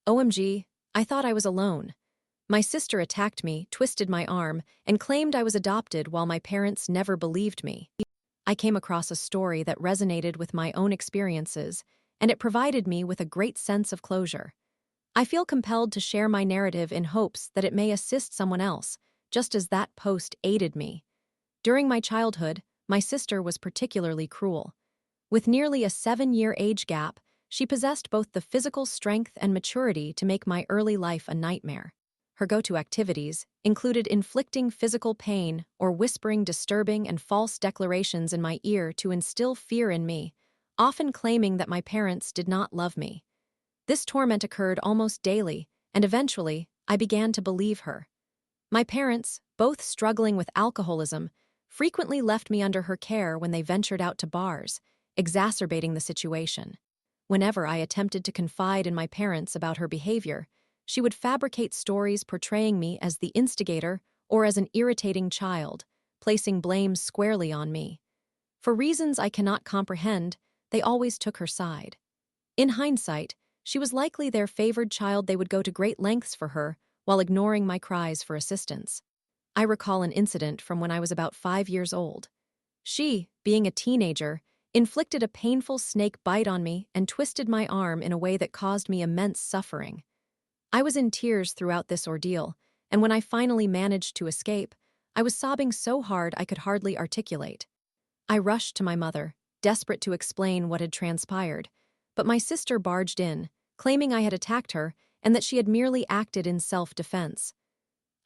OMG, I thought I was alone. My sister attacked me, twisted my arm, and claimed I was adopted while my parents never believed me. I came across a story that resonated with my own experiences, and it provided me with a great sense of closure. I feel compelled to share my narrative in hopes that it may assist someone else, just as that post aided me. During my childhood, my sister was particularly cruel. With nearly a 7-year age gap, she possessed both the physical strength and maturity to make my early life a nightmare. Her go-to activities included inflicting physical pain or whispering disturbing and false declarations in my ear to instill fear in me, often claiming that my parents did not love me. This torment occurred almost daily, and eventually, I began to believe her. My parents, both struggling with alcoholism, frequently left me under her care when they ventured out to bars, exacerbating the situation. Whenever I attempted to confide in my parents about her behavior, she would fabricate stories portraying me as the instigator or as an irritating child, placing blame squarely on me. For reasons I cannot comprehend, they always took her side. In hindsight, she was likely their favored child. They would go to great lengths for her, while ignoring my cries for assistance. I recall an incident from when I was about 5 years old. She, being a teenager, inflicted a painful snake bite on me and twisted my arm in a way that caused me immense suffering. I was in tears throughout this ordeal, and when I finally managed to escape, I was sobbing so hard I could hardly articulate. I rushed to my mother, desperate to explain what had transpired, but my sister barged in, claiming I had attacked her and that she had merely acted in self-defense.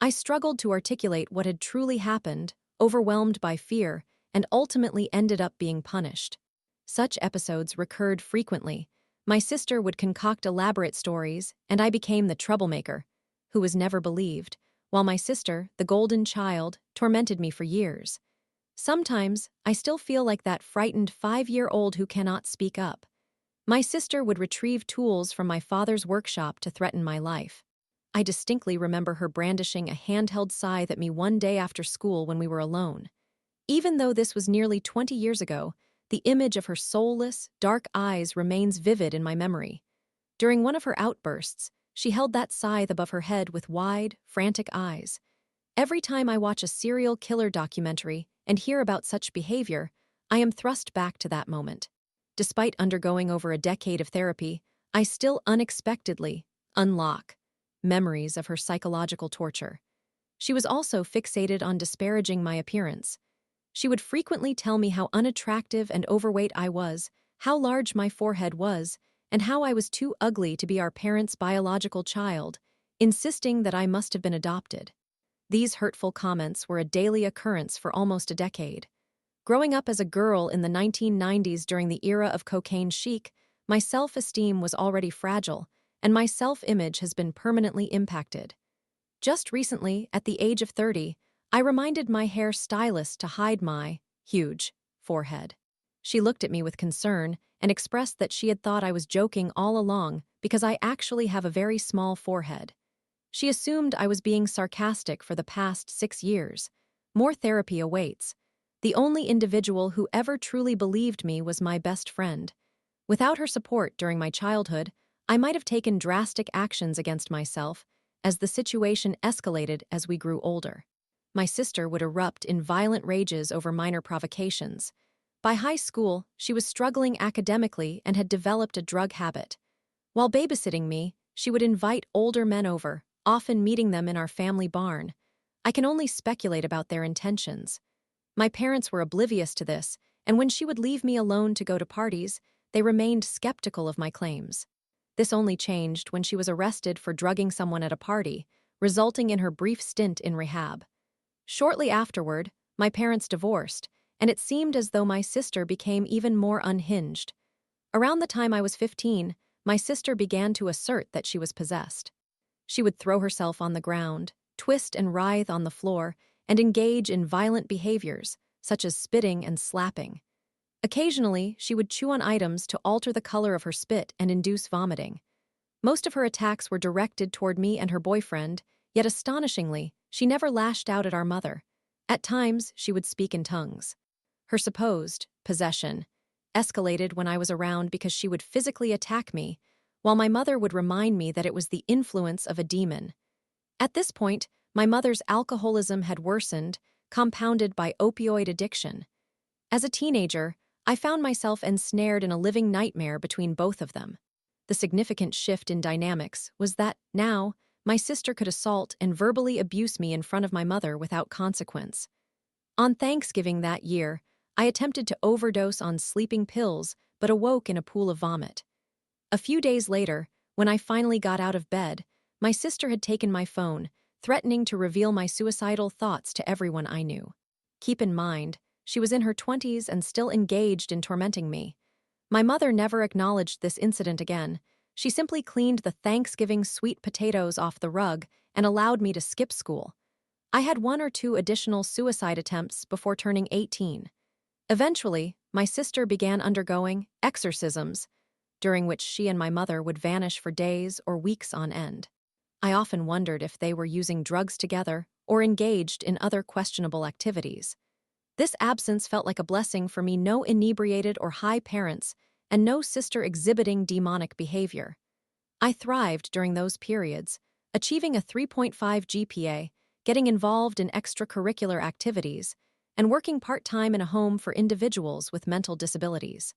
I struggled to articulate what had truly happened, overwhelmed by fear, and ultimately ended up being punished. Such episodes recurred frequently. My sister would concoct elaborate stories, and I became the troublemaker, who was never believed, while my sister, the golden child, tormented me for years. Sometimes, I still feel like that frightened 5-year-old who cannot speak up. My sister would retrieve tools from my father's workshop to threaten my life. I distinctly remember her brandishing a handheld scythe at me one day after school when we were alone. Even though this was nearly 20 years ago, the image of her soulless, dark eyes remains vivid in my memory. During one of her outbursts, she held that scythe above her head with wide, frantic eyes. Every time I watch a serial killer documentary and hear about such behavior, I am thrust back to that moment. Despite undergoing over a decade of therapy, I still unexpectedly unlock memories of her psychological torture. She was also fixated on disparaging my appearance. She would frequently tell me how unattractive and overweight I was, how large my forehead was, and how I was too ugly to be our parents' biological child, insisting that I must have been adopted. These hurtful comments were a daily occurrence for almost a decade. Growing up as a girl in the 1990s during the era of cocaine chic, my self-esteem was already fragile, and my self-image has been permanently impacted. Just recently, at the age of 30, I reminded my hairstylist to hide my huge forehead. She looked at me with concern and expressed that she had thought I was joking all along because I actually have a very small forehead. She assumed I was being sarcastic for the past 6 years. More therapy awaits. The only individual who ever truly believed me was my best friend. Without her support during my childhood, I might have taken drastic actions against myself as the situation escalated as we grew older. My sister would erupt in violent rages over minor provocations. By high school, she was struggling academically and had developed a drug habit. While babysitting me, she would invite older men over, often meeting them in our family barn. I can only speculate about their intentions. My parents were oblivious to this, and when she would leave me alone to go to parties, they remained skeptical of my claims. This only changed when she was arrested for drugging someone at a party, resulting in her brief stint in rehab. Shortly afterward, my parents divorced, and it seemed as though my sister became even more unhinged. Around the time I was 15, my sister began to assert that she was possessed. She would throw herself on the ground, twist and writhe on the floor, and engage in violent behaviors, such as spitting and slapping. Occasionally, she would chew on items to alter the color of her spit and induce vomiting. Most of her attacks were directed toward me and her boyfriend, yet astonishingly, she never lashed out at our mother. At times, she would speak in tongues. Her supposed possession escalated when I was around because she would physically attack me, while my mother would remind me that it was the influence of a demon. At this point, my mother's alcoholism had worsened, compounded by opioid addiction. As a teenager, I found myself ensnared in a living nightmare between both of them. The significant shift in dynamics was that, now, my sister could assault and verbally abuse me in front of my mother without consequence. On Thanksgiving that year, I attempted to overdose on sleeping pills but awoke in a pool of vomit. A few days later, when I finally got out of bed, my sister had taken my phone, threatening to reveal my suicidal thoughts to everyone I knew. Keep in mind, she was in her 20s and still engaged in tormenting me. My mother never acknowledged this incident again. She simply cleaned the Thanksgiving sweet potatoes off the rug and allowed me to skip school. I had 1 or 2 additional suicide attempts before turning 18. Eventually, my sister began undergoing exorcisms, during which she and my mother would vanish for days or weeks on end. I often wondered if they were using drugs together or engaged in other questionable activities. This absence felt like a blessing for me: no inebriated or high parents, and no sister exhibiting demonic behavior. I thrived during those periods, achieving a 3.5 GPA, getting involved in extracurricular activities, and working part-time in a home for individuals with mental disabilities.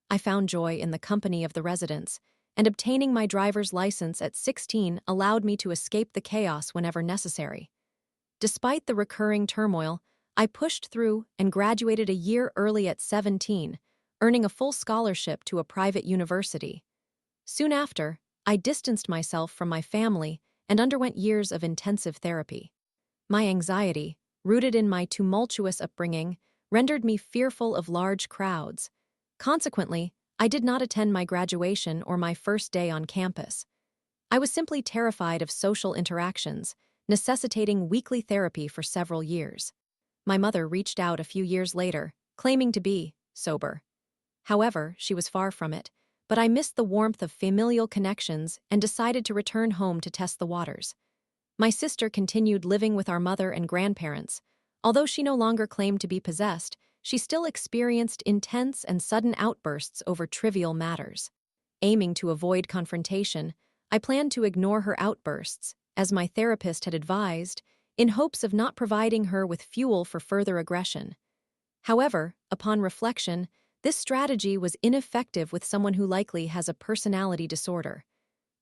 I found joy in the company of the residents, and obtaining my driver's license at 16 allowed me to escape the chaos whenever necessary. Despite the recurring turmoil, I pushed through and graduated a year early at 17, earning a full scholarship to a private university. Soon after, I distanced myself from my family and underwent years of intensive therapy. My anxiety, rooted in my tumultuous upbringing, rendered me fearful of large crowds. Consequently, I did not attend my graduation or my first day on campus. I was simply terrified of social interactions, necessitating weekly therapy for several years. My mother reached out a few years later, claiming to be sober. However, she was far from it, but I missed the warmth of familial connections and decided to return home to test the waters. My sister continued living with our mother and grandparents. Although she no longer claimed to be possessed, she still experienced intense and sudden outbursts over trivial matters. Aiming to avoid confrontation, I planned to ignore her outbursts, as my therapist had advised, in hopes of not providing her with fuel for further aggression. However, upon reflection, this strategy was ineffective with someone who likely has a personality disorder.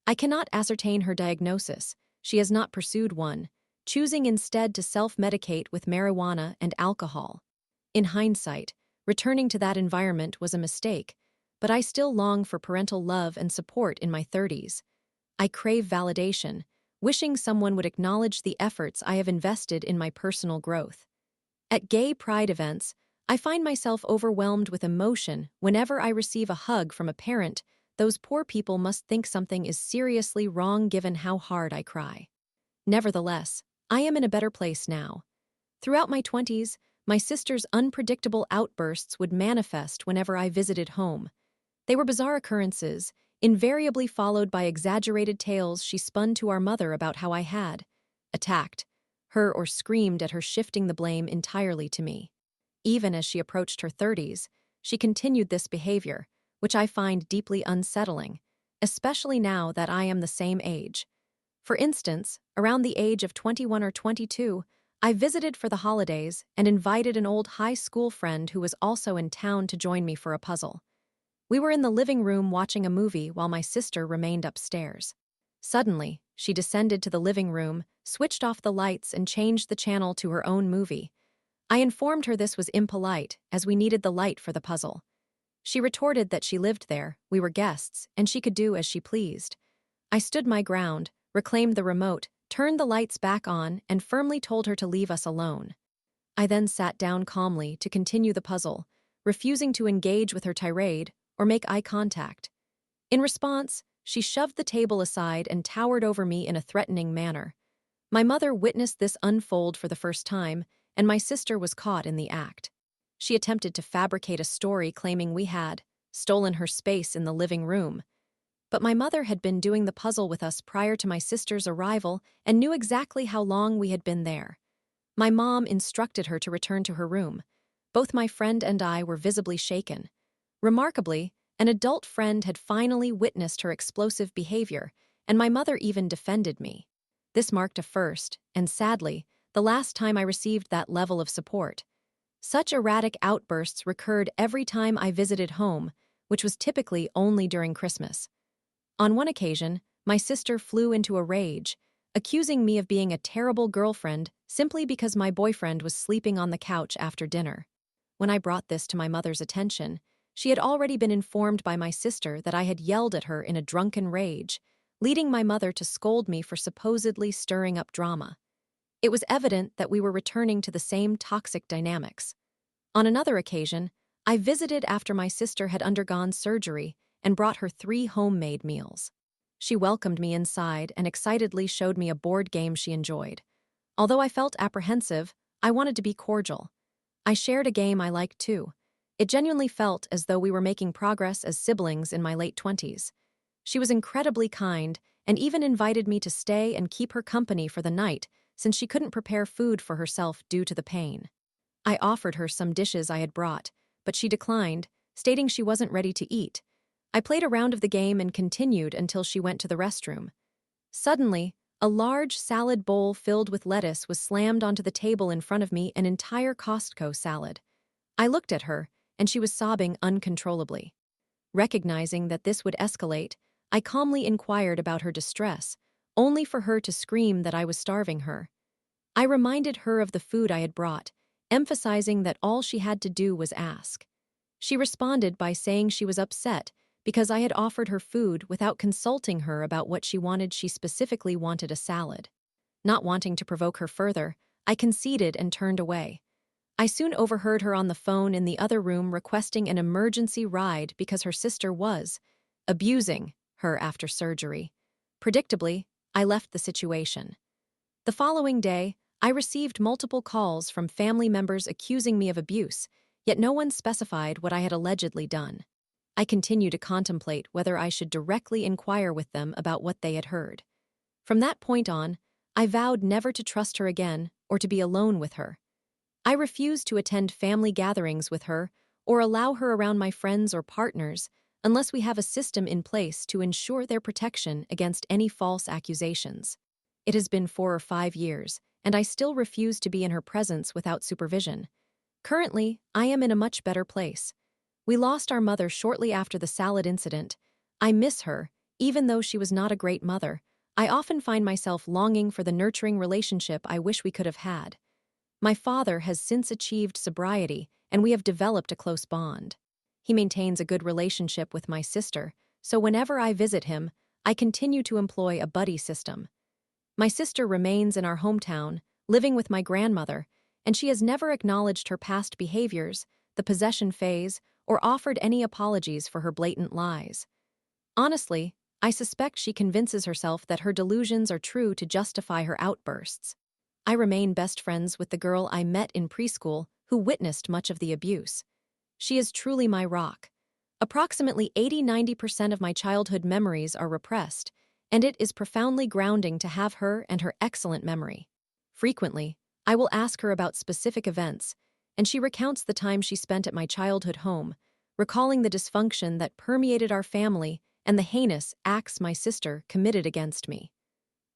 I cannot ascertain her diagnosis. She has not pursued one, choosing instead to self-medicate with marijuana and alcohol. In hindsight, returning to that environment was a mistake, but I still long for parental love and support in my 30s. I crave validation, wishing someone would acknowledge the efforts I have invested in my personal growth. At gay pride events, I find myself overwhelmed with emotion whenever I receive a hug from a parent. Those poor people must think something is seriously wrong given how hard I cry. Nevertheless, I am in a better place now. Throughout my 20s, my sister's unpredictable outbursts would manifest whenever I visited home. They were bizarre occurrences, invariably followed by exaggerated tales she spun to our mother about how I had attacked her or screamed at her, shifting the blame entirely to me. Even as she approached her 30s, she continued this behavior, which I find deeply unsettling, especially now that I am the same age. For instance, around the age of 21 or 22, I visited for the holidays and invited an old high school friend who was also in town to join me for a puzzle. We were in the living room watching a movie while my sister remained upstairs. Suddenly, she descended to the living room, switched off the lights, and changed the channel to her own movie. I informed her this was impolite, as we needed the light for the puzzle. She retorted that she lived there, we were guests, and she could do as she pleased. I stood my ground, reclaimed the remote, turned the lights back on, and firmly told her to leave us alone. I then sat down calmly to continue the puzzle, refusing to engage with her tirade or make eye contact. In response, she shoved the table aside and towered over me in a threatening manner. My mother witnessed this unfold for the first time, and my sister was caught in the act. She attempted to fabricate a story claiming we had stolen her space in the living room. But my mother had been doing the puzzle with us prior to my sister's arrival and knew exactly how long we had been there. My mom instructed her to return to her room. Both my friend and I were visibly shaken. Remarkably, An adult friend had finally witnessed her explosive behavior, and my mother even defended me. This marked a first, and sadly, the last time I received that level of support. Such erratic outbursts recurred every time I visited home, which was typically only during Christmas. On one occasion, my sister flew into a rage, accusing me of being a terrible girlfriend simply because my boyfriend was sleeping on the couch after dinner. When I brought this to my mother's attention, she had already been informed by my sister that I had yelled at her in a drunken rage, leading my mother to scold me for supposedly stirring up drama. It was evident that we were returning to the same toxic dynamics. On another occasion, I visited after my sister had undergone surgery and brought her 3 homemade meals. She welcomed me inside and excitedly showed me a board game she enjoyed. Although I felt apprehensive, I wanted to be cordial. I shared a game I liked too. It genuinely felt as though we were making progress as siblings in my late 20s. She was incredibly kind and even invited me to stay and keep her company for the night since she couldn't prepare food for herself due to the pain. I offered her some dishes I had brought, but she declined, stating she wasn't ready to eat. I played a round of the game and continued until she went to the restroom. Suddenly, a large salad bowl filled with lettuce was slammed onto the table in front of me, an entire Costco salad. I looked at her, and she was sobbing uncontrollably. Recognizing that this would escalate, I calmly inquired about her distress, only for her to scream that I was starving her. I reminded her of the food I had brought, emphasizing that all she had to do was ask. She responded by saying she was upset because I had offered her food without consulting her about what she wanted. She specifically wanted a salad. Not wanting to provoke her further, I conceded and turned away. I soon overheard her on the phone in the other room requesting an emergency ride because her sister was abusing her after surgery. Predictably, I left the situation. The following day, I received multiple calls from family members accusing me of abuse, yet no one specified what I had allegedly done. I continue to contemplate whether I should directly inquire with them about what they had heard. From that point on, I vowed never to trust her again or to be alone with her. I refused to attend family gatherings with her or allow her around my friends or partners unless we have a system in place to ensure their protection against any false accusations. It has been 4 or 5 years, and I still refuse to be in her presence without supervision. Currently, I am in a much better place. We lost our mother shortly after the salad incident. I miss her, even though she was not a great mother. I often find myself longing for the nurturing relationship I wish we could have had. My father has since achieved sobriety, and we have developed a close bond. He maintains a good relationship with my sister, so whenever I visit him, I continue to employ a buddy system. My sister remains in our hometown, living with my grandmother, and she has never acknowledged her past behaviors, the possession phase, or offered any apologies for her blatant lies. Honestly, I suspect she convinces herself that her delusions are true to justify her outbursts. I remain best friends with the girl I met in preschool who witnessed much of the abuse. She is truly my rock. Approximately 80–90% of my childhood memories are repressed, and it is profoundly grounding to have her and her excellent memory. Frequently, I will ask her about specific events, and she recounts the time she spent at my childhood home, recalling the dysfunction that permeated our family and the heinous acts my sister committed against me.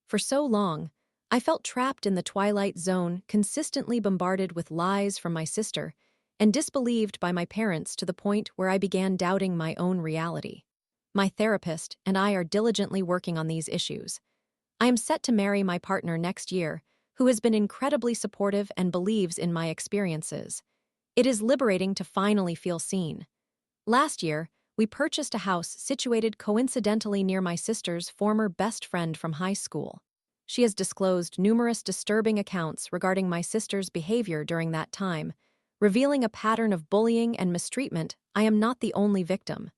For so long, I felt trapped in the twilight zone, consistently bombarded with lies from my sister and disbelieved by my parents to the point where I began doubting my own reality. My therapist and I are diligently working on these issues. I am set to marry my partner next year, who has been incredibly supportive and believes in my experiences. It is liberating to finally feel seen. Last year, we purchased a house situated coincidentally near my sister's former best friend from high school. She has disclosed numerous disturbing accounts regarding my sister's behavior during that time, revealing a pattern of bullying and mistreatment. I am not the only victim.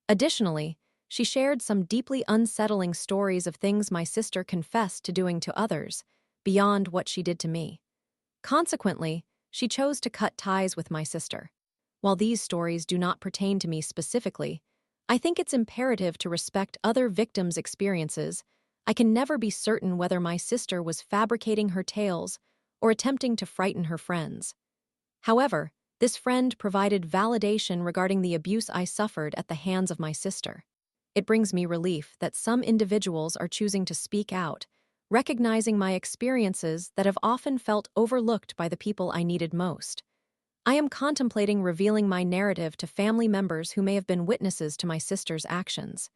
Additionally, she shared some deeply unsettling stories of things my sister confessed to doing to others, beyond what she did to me. Consequently, she chose to cut ties with my sister. While these stories do not pertain to me specifically, I think it's imperative to respect other victims' experiences. I can never be certain whether my sister was fabricating her tales or attempting to frighten her friends. However, This friend provided validation regarding the abuse I suffered at the hands of my sister. It brings me relief that some individuals are choosing to speak out, recognizing my experiences that have often felt overlooked by the people I needed most. I am contemplating revealing my narrative to family members who may have been witnesses to my sister's actions.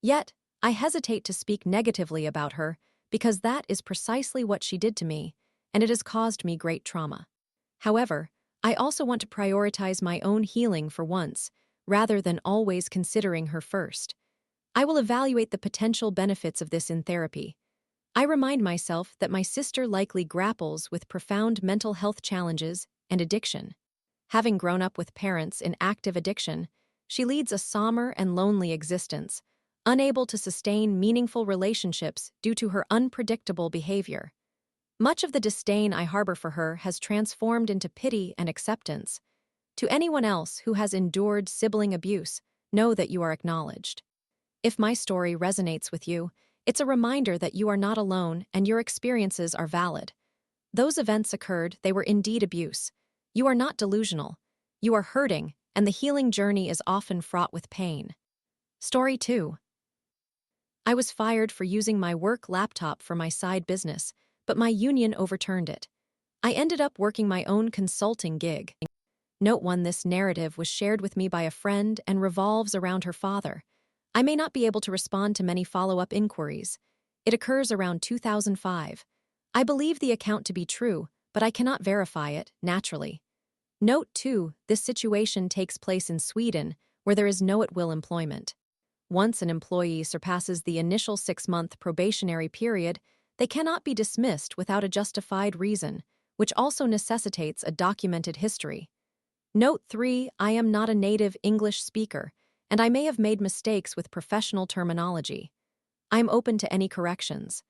Yet, I hesitate to speak negatively about her because that is precisely what she did to me, and it has caused me great trauma. However, I also want to prioritize my own healing for once, rather than always considering her first. I will evaluate the potential benefits of this in therapy. I remind myself that my sister likely grapples with profound mental health challenges and addiction. Having grown up with parents in active addiction, she leads a somber and lonely existence, unable to sustain meaningful relationships due to her unpredictable behavior. Much of the disdain I harbor for her has transformed into pity and acceptance. To anyone else who has endured sibling abuse, know that you are acknowledged. If my story resonates with you, it's a reminder that you are not alone and your experiences are valid. Those events occurred, they were indeed abuse. You are not delusional. You are hurting, and the healing journey is often fraught with pain. Story 2. I was fired for using my work laptop for my side business, but my union overturned it. I ended up working my own consulting gig. Note 1: this narrative was shared with me by a friend and revolves around her father. I may not be able to respond to many follow-up inquiries. It occurs around 2005. I believe the account to be true, but I cannot verify it, naturally. Note 2: this situation takes place in Sweden, where there is no at-will employment. Once an employee surpasses the initial 6-month probationary period, they cannot be dismissed without a justified reason, which also necessitates a documented history. Note 3: I am not a native English speaker, and I may have made mistakes with professional terminology. I am open to any corrections.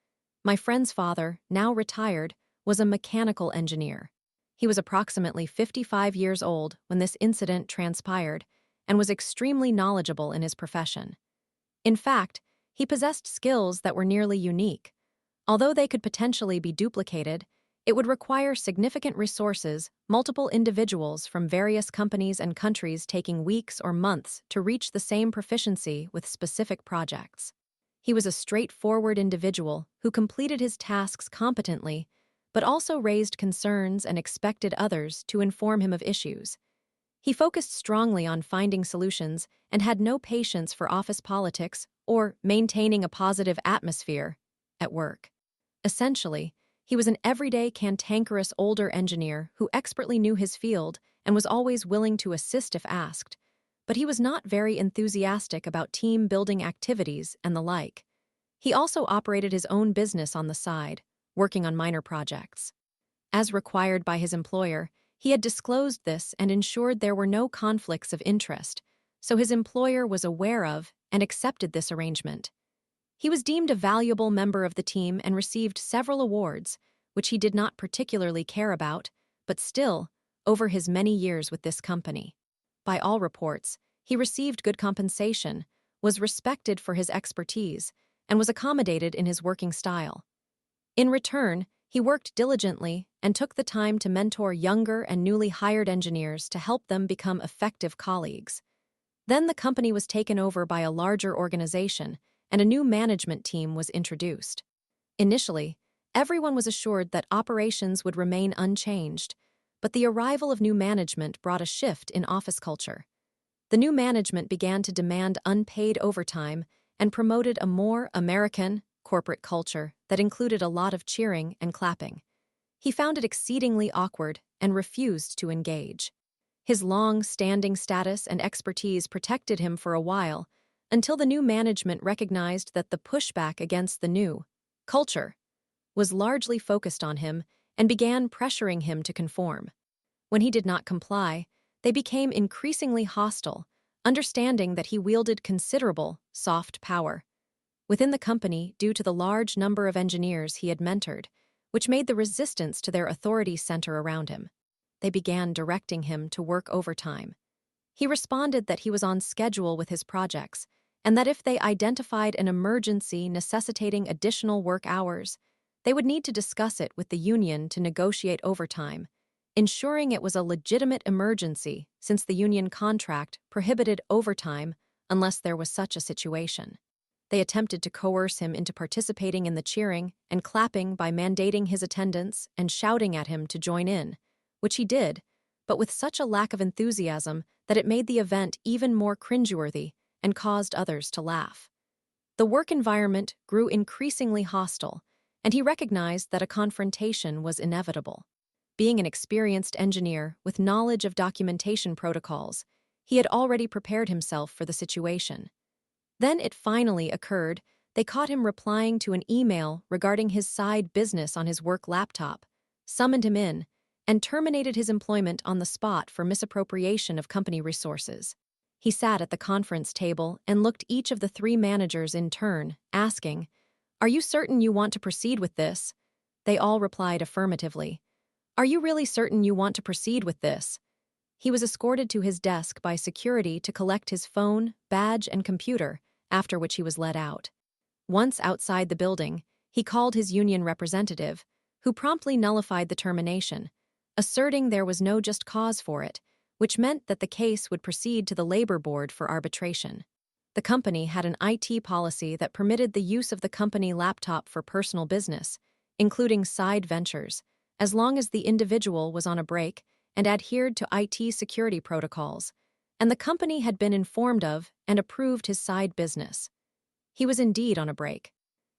My friend's father, now retired, was a mechanical engineer. He was approximately 55 years old when this incident transpired and was extremely knowledgeable in his profession. In fact, he possessed skills that were nearly unique. Although they could potentially be duplicated, it would require significant resources, multiple individuals from various companies and countries taking weeks or months to reach the same proficiency with specific projects. He was a straightforward individual who completed his tasks competently, but also raised concerns and expected others to inform him of issues. He focused strongly on finding solutions and had no patience for office politics or maintaining a positive atmosphere at work. Essentially, he was an everyday cantankerous older engineer who expertly knew his field and was always willing to assist if asked, but he was not very enthusiastic about team-building activities and the like. He also operated his own business on the side, working on minor projects. As required by his employer, he had disclosed this and ensured there were no conflicts of interest, so his employer was aware of and accepted this arrangement. He was deemed a valuable member of the team and received several awards, which he did not particularly care about, but still, over his many years with this company. By all reports, he received good compensation, was respected for his expertise, and was accommodated in his working style. In return, he worked diligently and took the time to mentor younger and newly hired engineers to help them become effective colleagues. Then the company was taken over by a larger organization, and a new management team was introduced. Initially, everyone was assured that operations would remain unchanged, but the arrival of new management brought a shift in office culture. The new management began to demand unpaid overtime and promoted a more American corporate culture that included a lot of cheering and clapping. He found it exceedingly awkward and refused to engage. His long-standing status and expertise protected him for a while, until the new management recognized that the pushback against the new culture was largely focused on him and began pressuring him to conform. When he did not comply, they became increasingly hostile, understanding that he wielded considerable soft power within the company due to the large number of engineers he had mentored, which made the resistance to their authority center around him. They began directing him to work overtime. He responded that he was on schedule with his projects, and that if they identified an emergency necessitating additional work hours, they would need to discuss it with the union to negotiate overtime. ensuring it was a legitimate emergency since the union contract prohibited overtime unless there was such a situation. They attempted to coerce him into participating in the cheering and clapping by mandating his attendance and shouting at him to join in, which he did, but with such a lack of enthusiasm that it made the event even more cringeworthy and caused others to laugh. The work environment grew increasingly hostile, and he recognized that a confrontation was inevitable. Being an experienced engineer with knowledge of documentation protocols, he had already prepared himself for the situation. Then it finally occurred. They caught him replying to an email regarding his side business on his work laptop, summoned him in, and terminated his employment on the spot for misappropriation of company resources. He sat at the conference table and looked each of the 3 managers in turn, asking, "Are you certain you want to proceed with this?" They all replied affirmatively. "Are you really certain you want to proceed with this?" He was escorted to his desk by security to collect his phone, badge, and computer, after which he was let out. Once outside the building, he called his union representative, who promptly nullified the termination, asserting there was no just cause for it, which meant that the case would proceed to the labor board for arbitration. The company had an IT policy that permitted the use of the company laptop for personal business, including side ventures, as long as the individual was on a break and adhered to IT security protocols, and the company had been informed of and approved his side business. He was indeed on a break.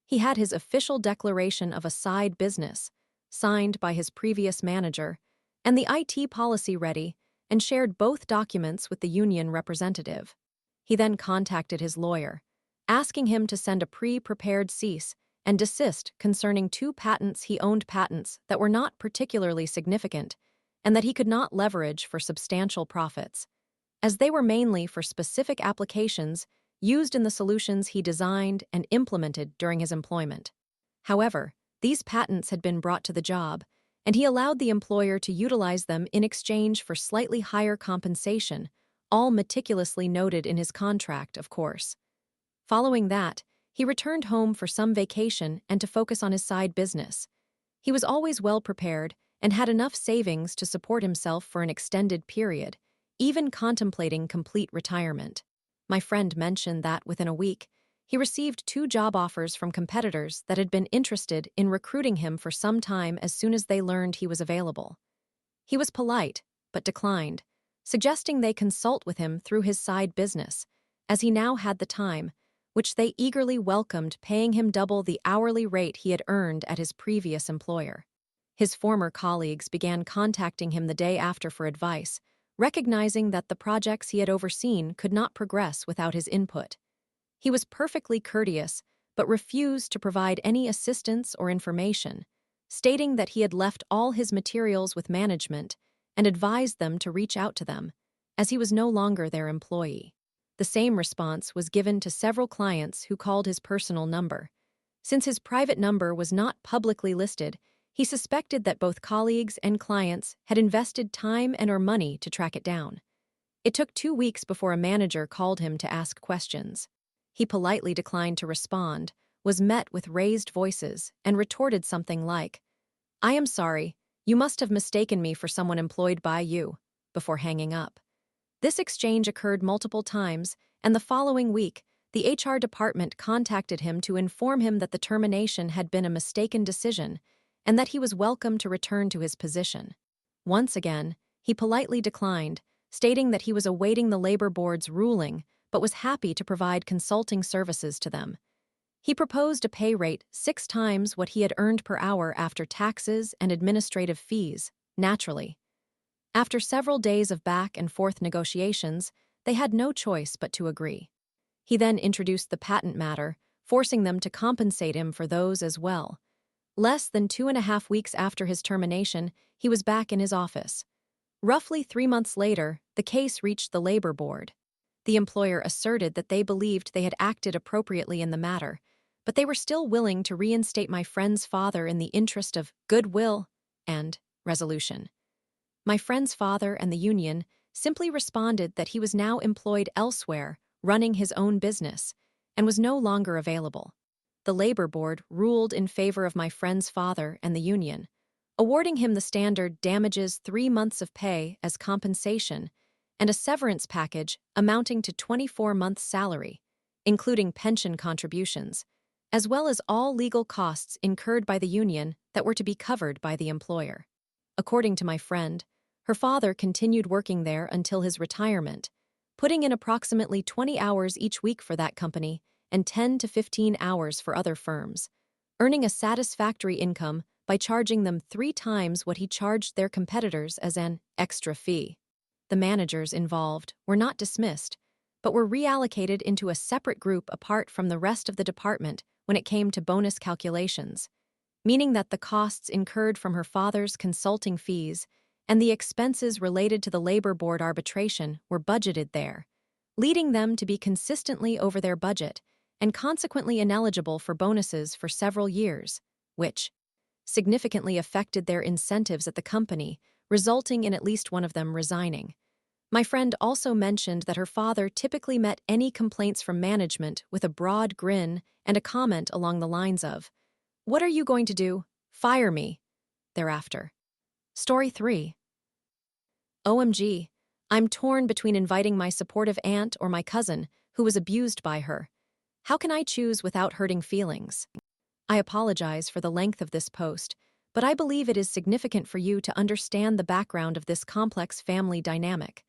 He had his official declaration of a side business, signed by his previous manager, and the IT policy ready, and shared both documents with the union representative. He then contacted his lawyer, asking him to send a pre-prepared cease and desist concerning 2 patents he owned, patents that were not particularly significant and that he could not leverage for substantial profits, as they were mainly for specific applications used in the solutions he designed and implemented during his employment. However, these patents had been brought to the job, and he allowed the employer to utilize them in exchange for slightly higher compensation, all meticulously noted in his contract, of course. Following that, he returned home for some vacation and to focus on his side business. He was always well prepared and had enough savings to support himself for an extended period, even contemplating complete retirement. My friend mentioned that within a week, he received 2 job offers from competitors that had been interested in recruiting him for some time as soon as they learned he was available. He was polite, but declined, suggesting they consult with him through his side business, as he now had the time, which they eagerly welcomed, paying him double the hourly rate he had earned at his previous employer. His former colleagues began contacting him the day after for advice, recognizing that the projects he had overseen could not progress without his input. He was perfectly courteous, but refused to provide any assistance or information, stating that he had left all his materials with management and advised them to reach out to them, as he was no longer their employee. The same response was given to several clients who called his personal number. Since his private number was not publicly listed, he suspected that both colleagues and clients had invested time and/or money to track it down. It took 2 weeks before a manager called him to ask questions. He politely declined to respond, was met with raised voices, and retorted something like, "I am sorry, you must have mistaken me for someone employed by you," before hanging up. This exchange occurred multiple times, and the following week, the HR department contacted him to inform him that the termination had been a mistaken decision and that he was welcome to return to his position. Once again, he politely declined, stating that he was awaiting the labor board's ruling but was happy to provide consulting services to them. He proposed a pay rate 6 times what he had earned per hour after taxes and administrative fees, naturally. After several days of back and forth negotiations, they had no choice but to agree. He then introduced the patent matter, forcing them to compensate him for those as well. Less than 2.5 weeks after his termination, he was back in his office. Roughly 3 months later, the case reached the labor board. The employer asserted that they believed they had acted appropriately in the matter, but they were still willing to reinstate my friend's father in the interest of goodwill and resolution. My friend's father and the union simply responded that he was now employed elsewhere, running his own business, and was no longer available. The labor board ruled in favor of my friend's father and the union, awarding him the standard damages 3 months of pay as compensation and a severance package amounting to 24 months' salary, including pension contributions, as well as all legal costs incurred by the union that were to be covered by the employer. According to my friend, her father continued working there until his retirement, putting in approximately 20 hours each week for that company and 10 to 15 hours for other firms, earning a satisfactory income by charging them 3 times what he charged their competitors as an extra fee. The managers involved were not dismissed, but were reallocated into a separate group apart from the rest of the department when it came to bonus calculations, meaning that the costs incurred from her father's consulting fees and the expenses related to the labor board arbitration were budgeted there, leading them to be consistently over their budget and consequently ineligible for bonuses for several years, which significantly affected their incentives at the company, resulting in at least one of them resigning. My friend also mentioned that her father typically met any complaints from management with a broad grin and a comment along the lines of, "What are you going to do? Fire me," thereafter. Story 3. OMG, I'm torn between inviting my supportive aunt or my cousin, who was abused by her. How can I choose without hurting feelings? I apologize for the length of this post, but I believe it is significant for you to understand the background of this complex family dynamic.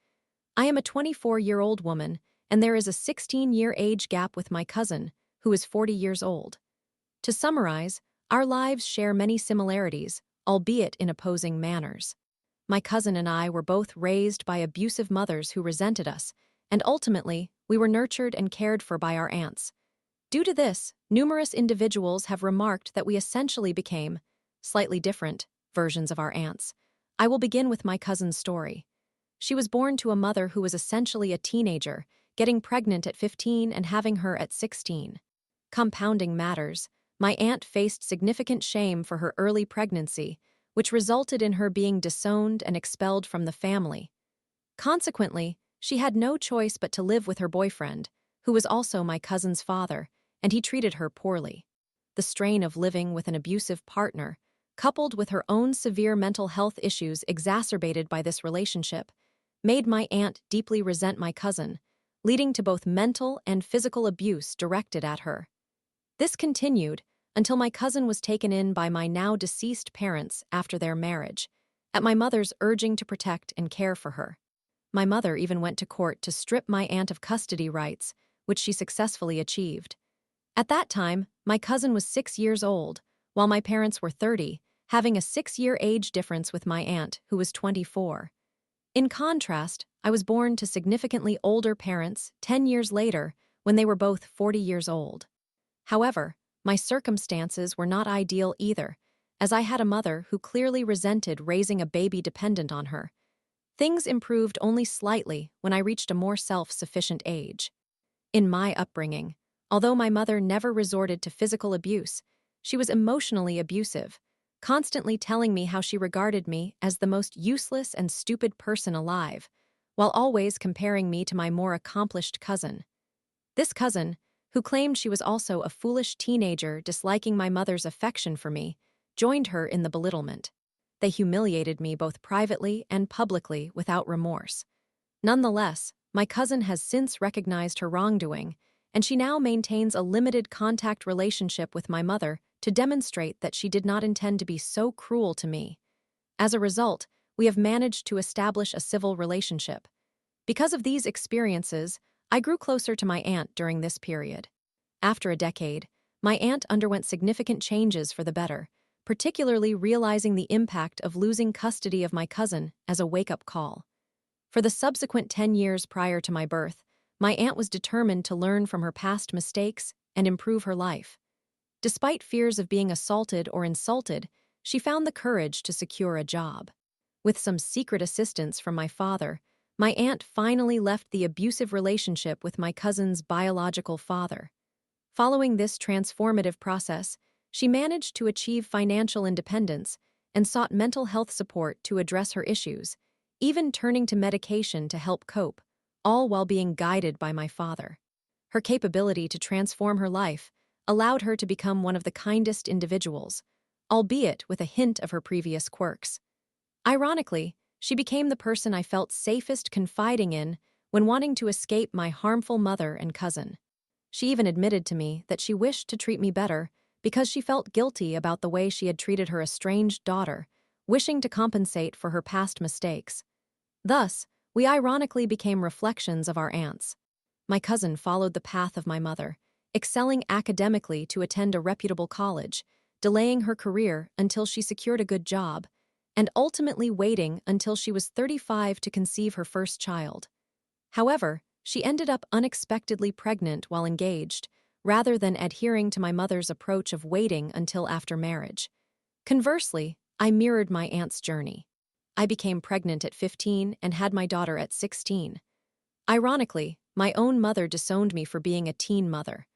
I am a 24-year-old woman, and there is a 16-year age gap with my cousin, who is 40 years old. To summarize, our lives share many similarities, albeit in opposing manners. My cousin and I were both raised by abusive mothers who resented us, and ultimately, we were nurtured and cared for by our aunts. Due to this, numerous individuals have remarked that we essentially became slightly different versions of our aunts. I will begin with my cousin's story. She was born to a mother who was essentially a teenager, getting pregnant at 15 and having her at 16. Compounding matters, my aunt faced significant shame for her early pregnancy, which resulted in her being disowned and expelled from the family. Consequently, she had no choice but to live with her boyfriend, who was also my cousin's father, and he treated her poorly. The strain of living with an abusive partner, coupled with her own severe mental health issues exacerbated by this relationship, made my aunt deeply resent my cousin, leading to both mental and physical abuse directed at her. This continued until my cousin was taken in by my now deceased parents after their marriage, at my mother's urging to protect and care for her. My mother even went to court to strip my aunt of custody rights, which she successfully achieved. At that time, my cousin was 6 years old, while my parents were 30, having a 6-year age difference with my aunt, who was 24. In contrast, I was born to significantly older parents 10 years later when they were both 40 years old. However, my circumstances were not ideal either, as I had a mother who clearly resented raising a baby dependent on her. Things improved only slightly when I reached a more self-sufficient age. In my upbringing, although my mother never resorted to physical abuse, she was emotionally abusive, constantly telling me how she regarded me as the most useless and stupid person alive, while always comparing me to my more accomplished cousin. This cousin, who claimed she was also a foolish teenager disliking my mother's affection for me, joined her in the belittlement. They humiliated me both privately and publicly without remorse. Nonetheless, my cousin has since recognized her wrongdoing, and she now maintains a limited contact relationship with my mother to demonstrate that she did not intend to be so cruel to me. As a result, we have managed to establish a civil relationship. Because of these experiences, I grew closer to my aunt during this period. After a decade, my aunt underwent significant changes for the better, particularly realizing the impact of losing custody of my cousin as a wake-up call. For the subsequent 10 years prior to my birth, my aunt was determined to learn from her past mistakes and improve her life. Despite fears of being assaulted or insulted, she found the courage to secure a job. With some secret assistance from my father, my aunt finally left the abusive relationship with my cousin's biological father. Following this transformative process, she managed to achieve financial independence and sought mental health support to address her issues, even turning to medication to help cope, all while being guided by my father. Her capability to transform her life allowed her to become one of the kindest individuals, albeit with a hint of her previous quirks. Ironically, she became the person I felt safest confiding in when wanting to escape my harmful mother and cousin. She even admitted to me that she wished to treat me better because she felt guilty about the way she had treated her estranged daughter, wishing to compensate for her past mistakes. Thus, we ironically became reflections of our aunts. My cousin followed the path of my mother, excelling academically to attend a reputable college, delaying her career until she secured a good job, and ultimately waiting until she was 35 to conceive her first child. However, she ended up unexpectedly pregnant while engaged, rather than adhering to my mother's approach of waiting until after marriage. Conversely, I mirrored my aunt's journey. I became pregnant at 15 and had my daughter at 16. Ironically, my own mother disowned me for being a teen mother.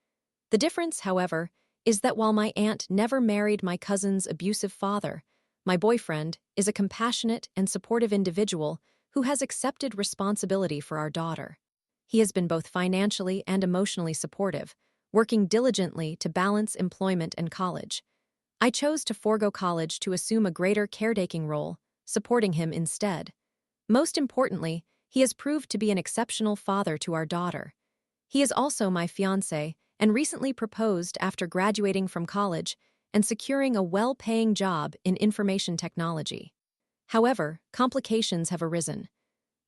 The difference, however, is that while my aunt never married my cousin's abusive father, my boyfriend is a compassionate and supportive individual who has accepted responsibility for our daughter. He has been both financially and emotionally supportive, working diligently to balance employment and college. I chose to forego college to assume a greater caretaking role, supporting him instead. Most importantly, he has proved to be an exceptional father to our daughter. He is also my fiancé and recently proposed after graduating from college and securing a well-paying job in information technology. However, complications have arisen.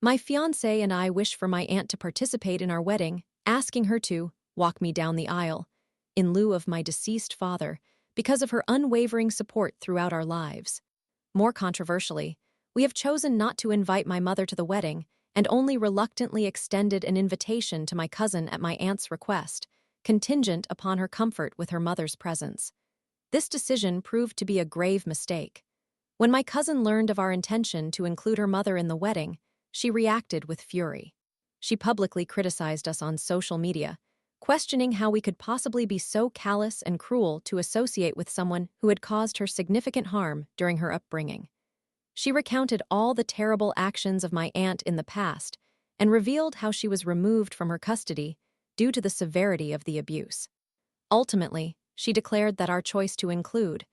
My fiancé and I wish for my aunt to participate in our wedding, asking her to walk me down the aisle, in lieu of my deceased father, because of her unwavering support throughout our lives. More controversially, we have chosen not to invite my mother to the wedding and only reluctantly extended an invitation to my cousin at my aunt's request, contingent upon her comfort with her mother's presence. This decision proved to be a grave mistake. When my cousin learned of our intention to include her mother in the wedding, she reacted with fury. She publicly criticized us on social media, questioning how we could possibly be so callous and cruel to associate with someone who had caused her significant harm during her upbringing. She recounted all the terrible actions of my aunt in the past and revealed how she was removed from her custody due to the severity of the abuse. Ultimately, she declared that our choice to include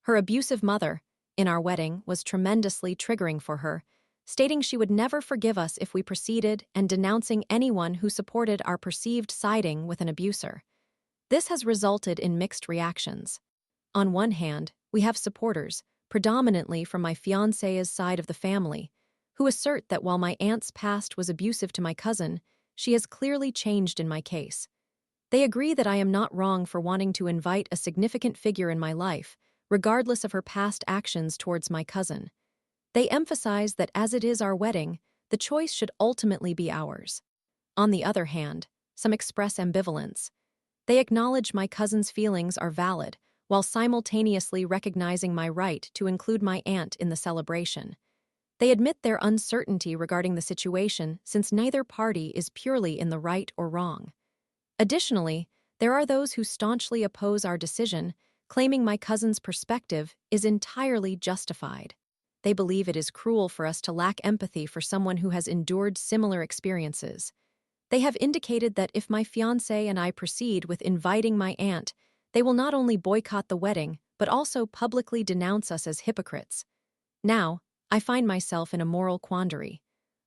her abusive mother in our wedding was tremendously triggering for her, stating she would never forgive us if we proceeded and denouncing anyone who supported our perceived siding with an abuser. This has resulted in mixed reactions. On one hand, we have supporters, predominantly from my fiancé's side of the family, who assert that while my aunt's past was abusive to my cousin, she has clearly changed in my case. They agree that I am not wrong for wanting to invite a significant figure in my life, regardless of her past actions towards my cousin. They emphasize that as it is our wedding, the choice should ultimately be ours. On the other hand, some express ambivalence. They acknowledge my cousin's feelings are valid, while simultaneously recognizing my right to include my aunt in the celebration. They admit their uncertainty regarding the situation since neither party is purely in the right or wrong. Additionally, there are those who staunchly oppose our decision, claiming my cousin's perspective is entirely justified. They believe it is cruel for us to lack empathy for someone who has endured similar experiences. They have indicated that if my fiancé and I proceed with inviting my aunt, they will not only boycott the wedding, but also publicly denounce us as hypocrites. Now, I find myself in a moral quandary.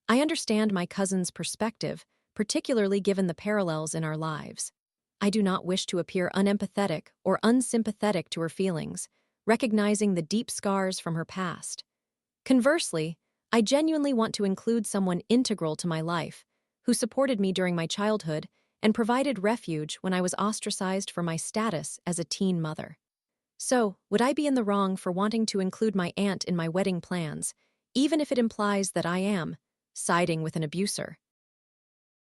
I understand my cousin's perspective, particularly given the parallels in our lives. I do not wish to appear unempathetic or unsympathetic to her feelings, recognizing the deep scars from her past. Conversely, I genuinely want to include someone integral to my life, who supported me during my childhood and provided refuge when I was ostracized for my status as a teen mother. So, would I be in the wrong for wanting to include my aunt in my wedding plans, even if it implies that I am siding with an abuser?